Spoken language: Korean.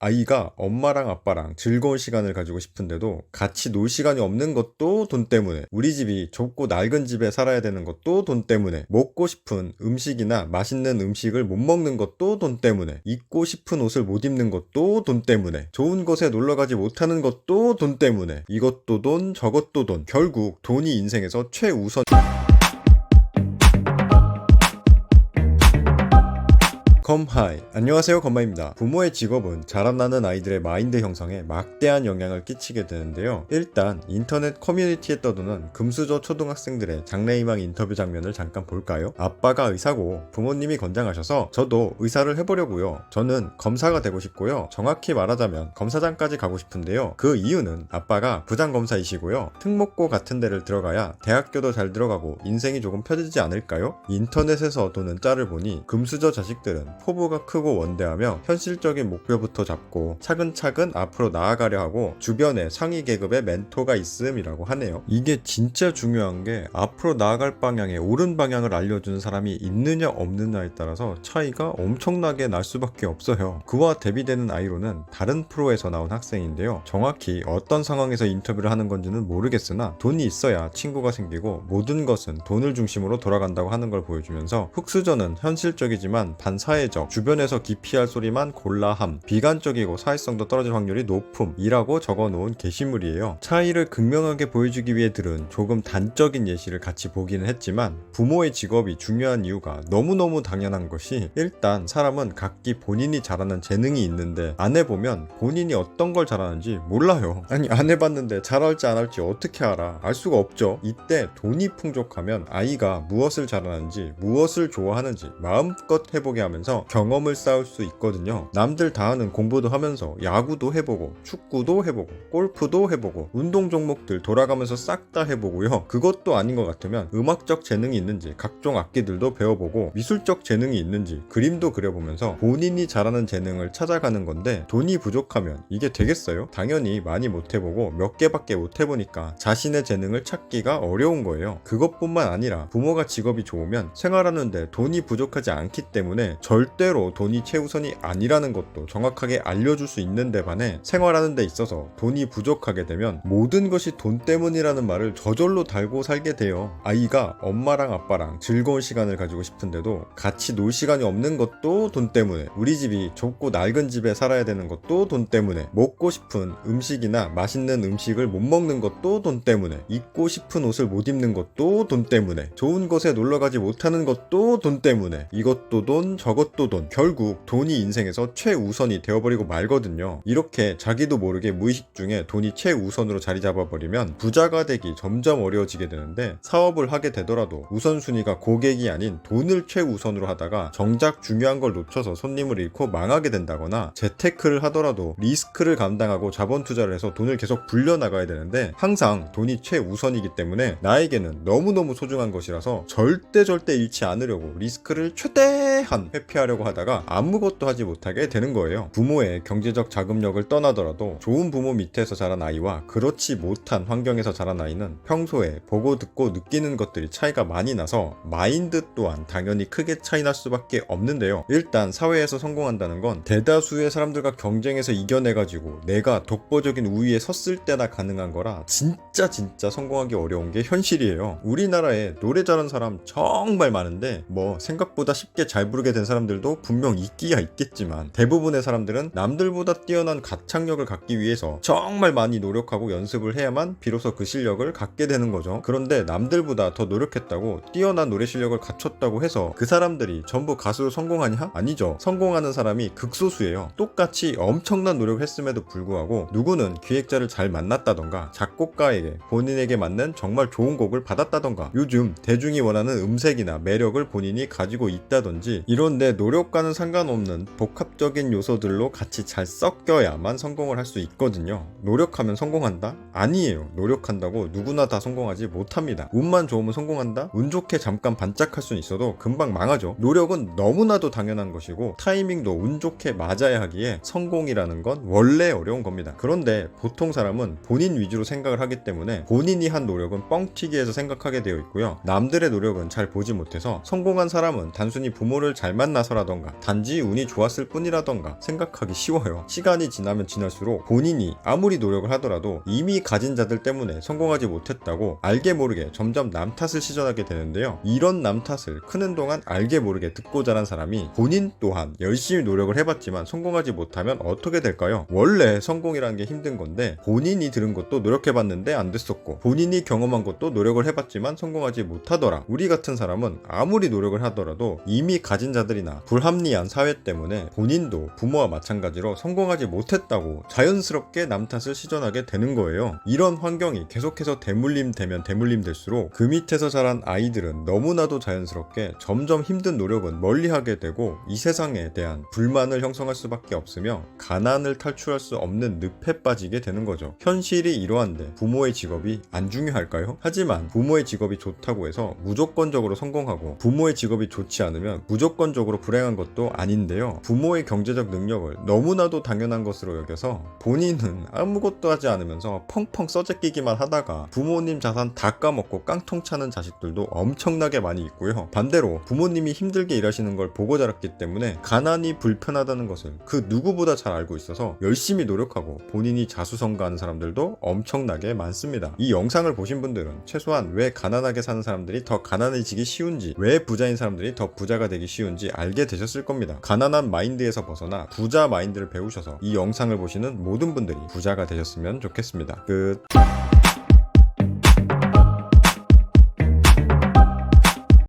아이가 엄마랑 아빠랑 즐거운 시간을 가지고 싶은데도 같이 놀 시간이 없는 것도 돈 때문에, 우리 집이 좁고 낡은 집에 살아야 되는 것도 돈 때문에, 먹고 싶은 음식이나 맛있는 음식을 못 먹는 것도 돈 때문에, 입고 싶은 옷을 못 입는 것도 돈 때문에, 좋은 곳에 놀러 가지 못하는 것도 돈 때문에, 이것도 돈 저것도 돈, 결국 돈이 인생에서 최우선. 컴하이, 안녕하세요, 건마입니다. 부모의 직업은 자라나는 아이들의 마인드 형성에 막대한 영향을 끼치게 되는데요. 일단 인터넷 커뮤니티에 떠도는 금수저 초등학생들의 장래희망 인터뷰 장면을 잠깐 볼까요? 아빠가 의사고 부모님이 건장하셔서 저도 의사를 해보려고요. 저는 검사가 되고 싶고요. 정확히 말하자면 검사장까지 가고 싶은데요. 그 이유는 아빠가 부장검사이시고요. 특목고 같은 데를 들어가야 대학교도 잘 들어가고 인생이 조금 펴지지 않을까요? 인터넷에서 도는 짤을 보니 금수저 자식들은 포부가 크고 원대하며 현실적인 목표부터 잡고 차근차근 앞으로 나아가려 하고 주변에 상위 계급의 멘토가 있음이라고 하네요. 이게 진짜 중요한 게 앞으로 나아갈 방향에 옳은 방향을 알려주는 사람이 있느냐 없느냐에 따라서 차이가 엄청나게 날 수밖에 없어요. 그와 대비되는 아이로는 다른 프로에서 나온 학생인데요. 정확히 어떤 상황에서 인터뷰를 하는 건지는 모르겠으나 돈이 있어야 친구가 생기고 모든 것은 돈을 중심으로 돌아간다고 하는 걸 보여주면서 흑수저는 현실적이지만 반사회적, 주변에서 기피할 소리만 골라함, 비관적이고 사회성도 떨어질 확률이 높음이라고 적어놓은 게시물이에요. 차이를 극명하게 보여주기 위해 들은 조금 단적인 예시를 같이 보기는 했지만 부모의 직업이 중요한 이유가 너무너무 당연한 것이, 일단 사람은 각기 본인이 잘하는 재능이 있는데 안 해보면 본인이 어떤 걸 잘하는지 몰라요. 아니, 안 해봤는데 잘할지 안 할지 어떻게 알아? 알 수가 없죠. 이때 돈이 풍족하면 아이가 무엇을 잘하는지 무엇을 좋아하는지 마음껏 해보게 하면서 경험을 쌓을 수 있거든요. 남들 다 하는 공부도 하면서 야구도 해보고 축구도 해보고 골프도 해보고 운동 종목들 돌아가면서 싹 다 해보고요. 그것도 아닌 것 같으면 음악적 재능이 있는지 각종 악기들도 배워보고 미술적 재능이 있는지 그림도 그려보면서 본인이 잘하는 재능을 찾아가는 건데, 돈이 부족하면 이게 되겠어요? 당연히 많이 못 해보고 몇 개밖에 못 해보니까 자신의 재능을 찾기가 어려운 거예요. 그것뿐만 아니라 부모가 직업이 좋으면 생활하는데 돈이 부족하지 않기 때문에 절대로 돈이 최우선이 아니라는 것도 정확하게 알려줄 수 있는데 반해, 생활하는 데 있어서 돈이 부족하게 되면 모든 것이 돈 때문이라는 말을 저절로 달고 살게 돼요. 아이가 엄마랑 아빠랑 즐거운 시간을 가지고 싶은데도 같이 놀 시간이 없는 것도 돈 때문에, 우리 집이 좁고 낡은 집에 살아야 되는 것도 돈 때문에, 먹고 싶은 음식이나 맛있는 음식을 못 먹는 것도 돈 때문에, 입고 싶은 옷을 못 입는 것도 돈 때문에, 좋은 곳에 놀러 가지 못하는 것도 돈 때문에, 이것도 돈 저것도 돈, 결국 돈이 인생에서 최우선이 되어버리고 말거든요. 이렇게 자기도 모르게 무의식 중에 돈이 최우선으로 자리 잡아버리면 부자가 되기 점점 어려워지게 되는데, 사업을 하게 되더라도 우선순위가 고객이 아닌 돈을 최우선으로 하다가 정작 중요한 걸 놓쳐서 손님을 잃고 망하게 된다거나, 재테크를 하더라도 리스크를 감당하고 자본 투자를 해서 돈을 계속 불려나가야 되는데 항상 돈이 최우선이기 때문에 나에게는 너무너무 소중한 것이라서 절대 잃지 않으려고 리스크를 최대한 회피하려고 하다가 아무것도 하지 못하게 되는 거예요. 부모의 경제적 자금력을 떠나더라도 좋은 부모 밑에서 자란 아이와 그렇지 못한 환경에서 자란 아이는 평소에 보고 듣고 느끼는 것들이 차이가 많이 나서 마인드 또한 당연히 크게 차이 날 수밖에 없는데요. 일단 사회에서 성공한다는 건 대다수의 사람들과 경쟁해서 이겨내가지고 내가 독보적인 우위에 섰을 때나 가능한 거라 진짜 성공하기 어려운 게 현실이에요. 우리나라에 노래 잘하는 사람 정말 많은데 생각보다 쉽게 잘 부르게 된 사람들도 분명 있기야 있겠지만, 대부분의 사람들은 남들보다 뛰어난 가창력을 갖기 위해서 정말 많이 노력하고 연습을 해야만 비로소 그 실력을 갖게 되는 거죠. 그런데 남들보다 더 노력했다고 뛰어난 노래 실력을 갖췄다고 해서 그 사람들이 전부 가수로 성공하냐? 아니죠. 성공하는 사람이 극소수예요. 똑같이 엄청난 노력을 했음에도 불구하고 누구는 기획자를 잘 만났다던가 작곡가에게 본인에게 맞는 정말 좋은 곡을 받았다던가, 요즘 대중이 원하는 음색이나 매력을 본인이 가지고 있다든지, 이런 내 노력과는 상관없는 복합적인 요소들로 같이 잘 섞여야만 성공을 할 수 있거든요. 노력하면 성공한다? 아니에요. 노력한다고 누구나 다 성공하지 못합니다. 운만 좋으면 성공한다? 운 좋게 잠깐 반짝할 수는 있어도 금방 망하죠. 노력은 너무나도 당연한 것이고 타이밍도 운 좋게 맞아야 하기에 성공이라는 건 원래 어려운 겁니다. 그런데 보통 사람은 본인 위주로 생각을 하기 때문에 본인이 한 노력은 뻥튀기해서 생각하게 되어 있고요. 남들의 노력은 잘 보지 못해서 성공한 사람은 단순히 부모를 잘 만나서 나서라던가 단지 운이 좋았을 뿐이라던가 생각하기 쉬워요. 시간이 지나면 지날수록 본인이 아무리 노력을 하더라도 이미 가진 자들 때문에 성공하지 못했다고 알게 모르게 점점 남 탓을 시전하게 되는데요. 이런 남 탓을 크는 동안 알게 모르게 듣고 자란 사람이 본인 또한 열심히 노력을 해봤지만 성공하지 못하면 어떻게 될까요? 원래 성공이라는 게 힘든 건데 본인이 들은 것도 노력해봤는데 안 됐었고 본인이 경험한 것도 노력을 해봤지만 성공하지 못하더라. 우리 같은 사람은 아무리 노력을 하더라도 이미 가진 자들이나 불합리한 사회 때문에 본인도 부모와 마찬가지로 성공하지 못했다고 자연스럽게 남 탓을 시전하게 되는 거예요. 이런 환경이 계속해서 대물림 되면 대물림 될수록 그 밑에서 자란 아이들은 너무나도 자연스럽게 점점 힘든 노력은 멀리하게 되고 이 세상에 대한 불만을 형성할 수밖에 없으며 가난을 탈출할 수 없는 늪에 빠지게 되는 거죠. 현실이 이러한데 부모의 직업이 안 중요할까요? 하지만 부모의 직업이 좋다고 해서 무조건적으로 성공하고 부모의 직업이 좋지 않으면 무조건적으로 불행한 것도 아닌데요. 부모의 경제적 능력을 너무나도 당연한 것으로 여겨서 본인은 아무것도 하지 않으면서 펑펑 써제끼기만 하다가 부모님 자산 다 까먹고 깡통 차는 자식들도 엄청나게 많이 있고요. 반대로 부모님이 힘들게 일하시는 걸 보고 자랐기 때문에 가난이 불편하다는 것을 그 누구보다 잘 알고 있어서 열심히 노력하고 본인이 자수성가하는 사람들도 엄청나게 많습니다. 이 영상을 보신 분들은 최소한 왜 가난하게 사는 사람들이 더 가난해지기 쉬운지, 왜 부자인 사람들이 더 부자가 되기 쉬운지 알게 되셨을 겁니다. 가난한 마인드에서 벗어나 부자 마인드를 배우셔서 이 영상을 보시는 모든 분들이 부자가 되셨으면 좋겠습니다. 끝.